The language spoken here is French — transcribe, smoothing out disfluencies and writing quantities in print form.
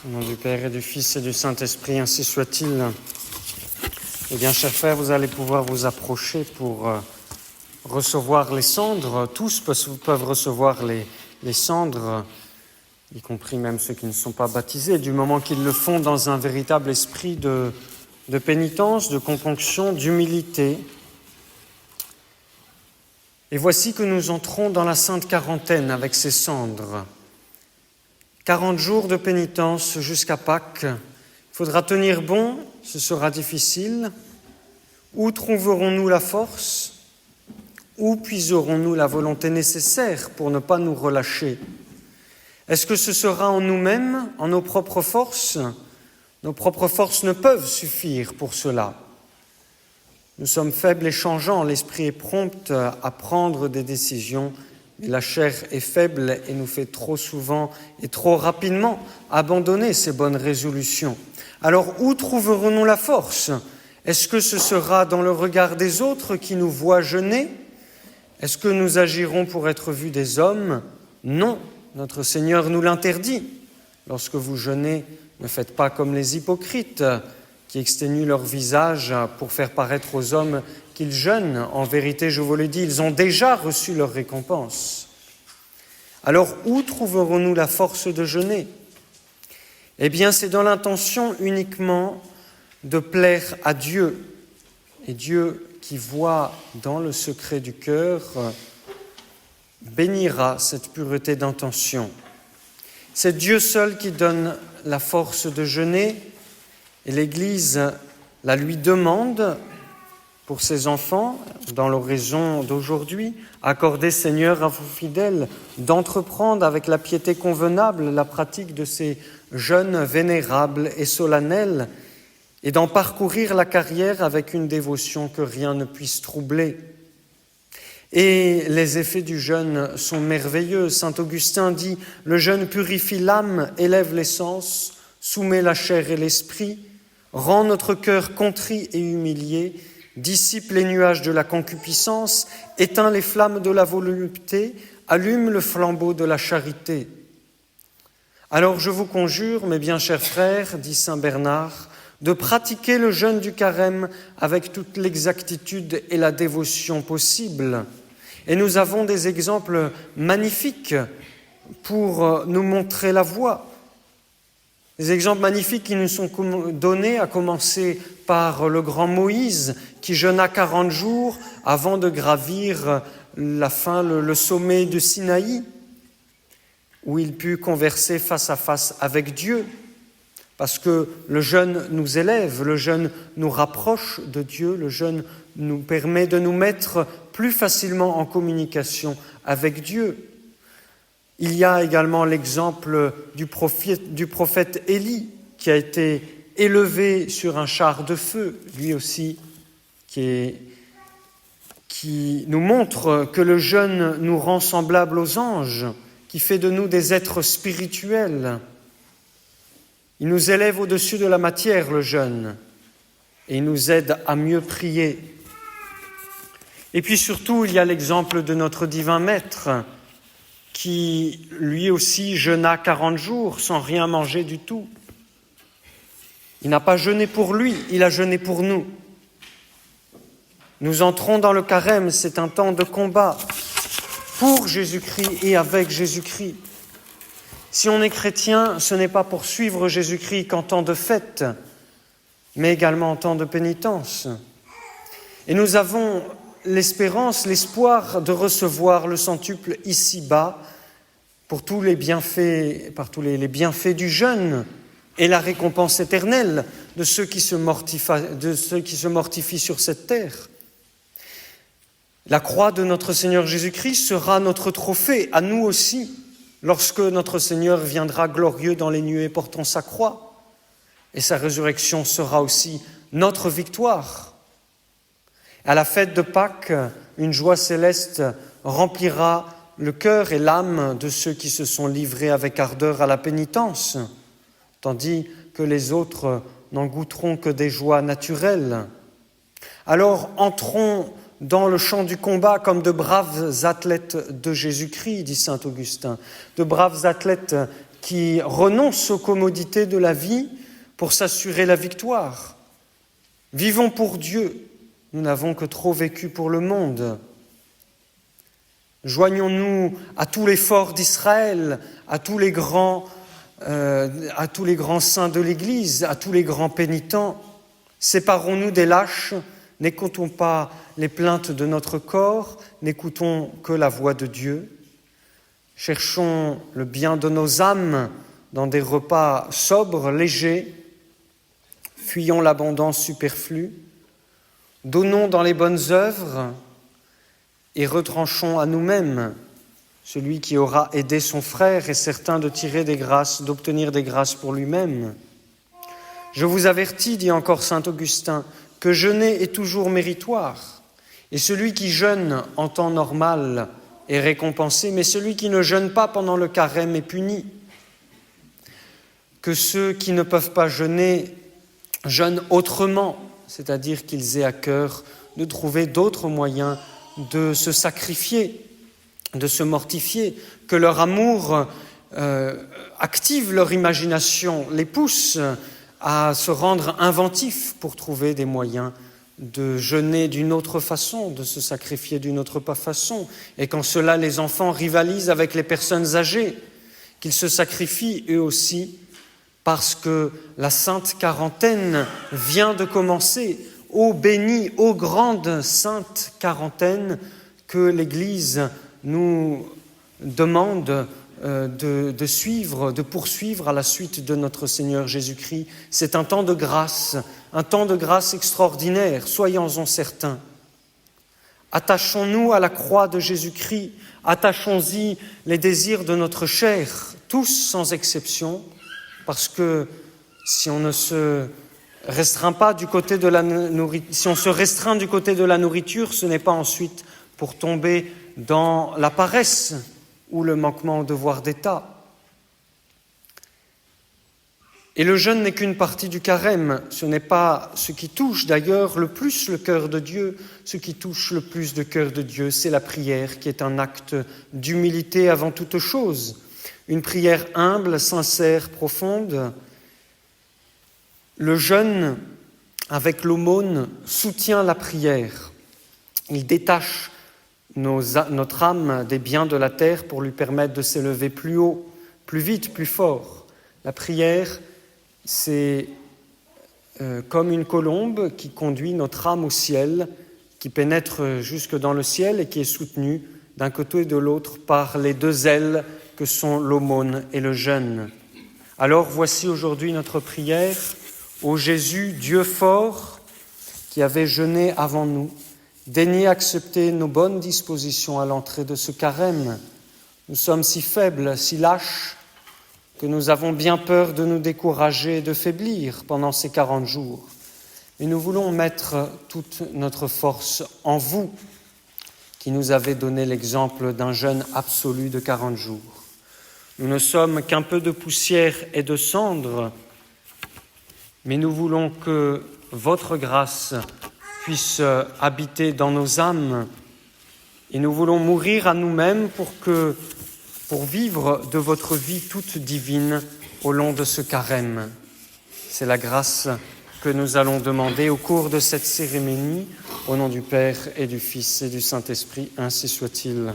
Au nom du Père et du Fils et du Saint-Esprit, ainsi soit-il. Eh bien, chers frères, vous allez pouvoir vous approcher pour recevoir les cendres. Tous peuvent recevoir les cendres, y compris même ceux qui ne sont pas baptisés, du moment qu'ils le font dans un véritable esprit de pénitence, de componction, d'humilité. Et voici que nous entrons dans la Sainte Quarantaine avec ces cendres. 40 jours de pénitence jusqu'à Pâques. Il faudra tenir bon, ce sera difficile. Où trouverons-nous la force? Où puiserons-nous la volonté nécessaire pour ne pas nous relâcher? Est-ce que ce sera en nous-mêmes, en nos propres forces? Nos propres forces ne peuvent suffire pour cela. Nous sommes faibles et changeants, l'esprit est prompt à prendre des décisions, mais la chair est faible et nous fait trop souvent et trop rapidement abandonner ces bonnes résolutions. Alors où trouverons-nous la force? Est-ce que ce sera dans le regard des autres qui nous voient jeûner? Est-ce que nous agirons pour être vus des hommes? Non, notre Seigneur nous l'interdit. Lorsque vous jeûnez, ne faites pas comme les hypocrites qui exténuent leur visage pour faire paraître aux hommes qu'ils jeûnent. En vérité, je vous le dis, ils ont déjà reçu leur récompense. Alors, où trouverons-nous la force de jeûner? Eh bien, c'est dans l'intention uniquement de plaire à Dieu. Et Dieu, qui voit dans le secret du cœur, bénira cette pureté d'intention. C'est Dieu seul qui donne la force de jeûner, et l'Église la lui demande pour ses enfants, dans l'oraison d'aujourd'hui. Accordez, Seigneur, à vos fidèles d'entreprendre avec la piété convenable la pratique de ces jeûnes vénérables et solennels et d'en parcourir la carrière avec une dévotion que rien ne puisse troubler. Et les effets du jeûne sont merveilleux. Saint Augustin dit « Le jeûne purifie l'âme, élève les sens, soumet la chair et l'esprit, rend notre cœur contrit et humilié, dissipe les nuages de la concupiscence, éteint les flammes de la volupté, allume le flambeau de la charité. Alors je vous conjure, mes bien chers frères, dit saint Bernard, de pratiquer le jeûne du carême avec toute l'exactitude et la dévotion possible. Et nous avons des exemples magnifiques pour nous montrer la voie. Des exemples magnifiques qui nous sont donnés, à commencer par le grand Moïse, qui jeûna 40 jours avant de gravir le sommet de Sinaï, où il put converser face à face avec Dieu. Parce que le jeûne nous élève, le jeûne nous rapproche de Dieu, le jeûne nous permet de nous mettre plus facilement en communication avec Dieu. Il y a également l'exemple du prophète Élie, qui a été élevé sur un char de feu, lui aussi, qui nous montre que le jeûne nous rend semblables aux anges, qui fait de nous des êtres spirituels. Il nous élève au-dessus de la matière, le jeûne, et il nous aide à mieux prier. Et puis surtout, il y a l'exemple de notre divin Maître, qui lui aussi jeûna 40 jours sans rien manger du tout. Il n'a pas jeûné pour lui, il a jeûné pour nous. Nous entrons dans le carême, c'est un temps de combat pour Jésus-Christ et avec Jésus-Christ. Si on est chrétien, ce n'est pas pour suivre Jésus-Christ qu'en temps de fête, mais également en temps de pénitence. Et nous avons l'espérance, l'espoir de recevoir le centuple ici-bas pour tous les bienfaits, par tous les bienfaits du jeûne et la récompense éternelle de ceux qui se mortifient sur cette terre. La croix de notre Seigneur Jésus-Christ sera notre trophée, à nous aussi, lorsque notre Seigneur viendra glorieux dans les nuées portant sa croix. Et sa résurrection sera aussi notre victoire. À la fête de Pâques, une joie céleste remplira le cœur et l'âme de ceux qui se sont livrés avec ardeur à la pénitence, tandis que les autres n'en goûteront que des joies naturelles. Alors entrons dans le champ du combat comme de braves athlètes de Jésus-Christ, dit saint Augustin, de braves athlètes qui renoncent aux commodités de la vie pour s'assurer la victoire. Vivons pour Dieu, nous n'avons que trop vécu pour le monde. Joignons-nous à tout l'effort d'Israël, à tous les grands saints de l'Église, à tous les grands pénitents. Séparons-nous des lâches, n'écoutons pas les plaintes de notre corps, n'écoutons que la voix de Dieu. Cherchons le bien de nos âmes dans des repas sobres, légers. Fuyons l'abondance superflue. Donnons dans les bonnes œuvres et retranchons à nous-mêmes. Celui qui aura aidé son frère est certain de tirer des grâces, d'obtenir des grâces pour lui-même. Je vous avertis, dit encore saint Augustin, que jeûner est toujours méritoire. Et celui qui jeûne en temps normal est récompensé, mais celui qui ne jeûne pas pendant le carême est puni. Que ceux qui ne peuvent pas jeûner jeûnent autrement, c'est-à-dire qu'ils aient à cœur de trouver d'autres moyens de se sacrifier, de se mortifier, que leur amour active leur imagination, les pousse à se rendre inventifs pour trouver des moyens de jeûner d'une autre façon, de se sacrifier d'une autre façon. Et qu'en cela, les enfants rivalisent avec les personnes âgées, qu'ils se sacrifient eux aussi, parce que la sainte quarantaine vient de commencer. Ô bénie, ô grande sainte quarantaine que l'Église nous demande de suivre, de poursuivre à la suite de notre Seigneur Jésus-Christ. C'est un temps de grâce extraordinaire, soyons-en certains. Attachons-nous à la croix de Jésus-Christ, attachons-y les désirs de notre chair, tous sans exception, parce que si on ne se restreint pas du côté de la nourriture, si on se restreint du côté de la nourriture, ce n'est pas ensuite pour tomber dans la paresse ou le manquement au devoir d'État. Et le jeûne n'est qu'une partie du carême, ce n'est pas ce qui touche d'ailleurs le plus le cœur de Dieu. Ce qui touche le plus le cœur de Dieu, c'est la prière qui est un acte d'humilité avant toute chose. Une prière humble, sincère, profonde. Le jeûne, avec l'aumône, soutient la prière. Il détache notre âme des biens de la terre pour lui permettre de s'élever plus haut, plus vite, plus fort. La prière, c'est comme une colombe qui conduit notre âme au ciel, qui pénètre jusque dans le ciel et qui est soutenue d'un côté et de l'autre par les deux ailes que sont l'aumône et le jeûne. Alors voici aujourd'hui notre prière. Ô Jésus, Dieu fort, qui avait jeûné avant nous, daignez accepter nos bonnes dispositions à l'entrée de ce carême. Nous sommes si faibles, si lâches, que nous avons bien peur de nous décourager et de faiblir pendant ces 40 jours. Et nous voulons mettre toute notre force en vous, qui nous avez donné l'exemple d'un jeûne absolu de 40 jours. Nous ne sommes qu'un peu de poussière et de cendre, mais nous voulons que votre grâce puisse habiter dans nos âmes et nous voulons mourir à nous-mêmes pour vivre de votre vie toute divine au long de ce carême. C'est la grâce que nous allons demander au cours de cette cérémonie, au nom du Père et du Fils et du Saint-Esprit, ainsi soit-il.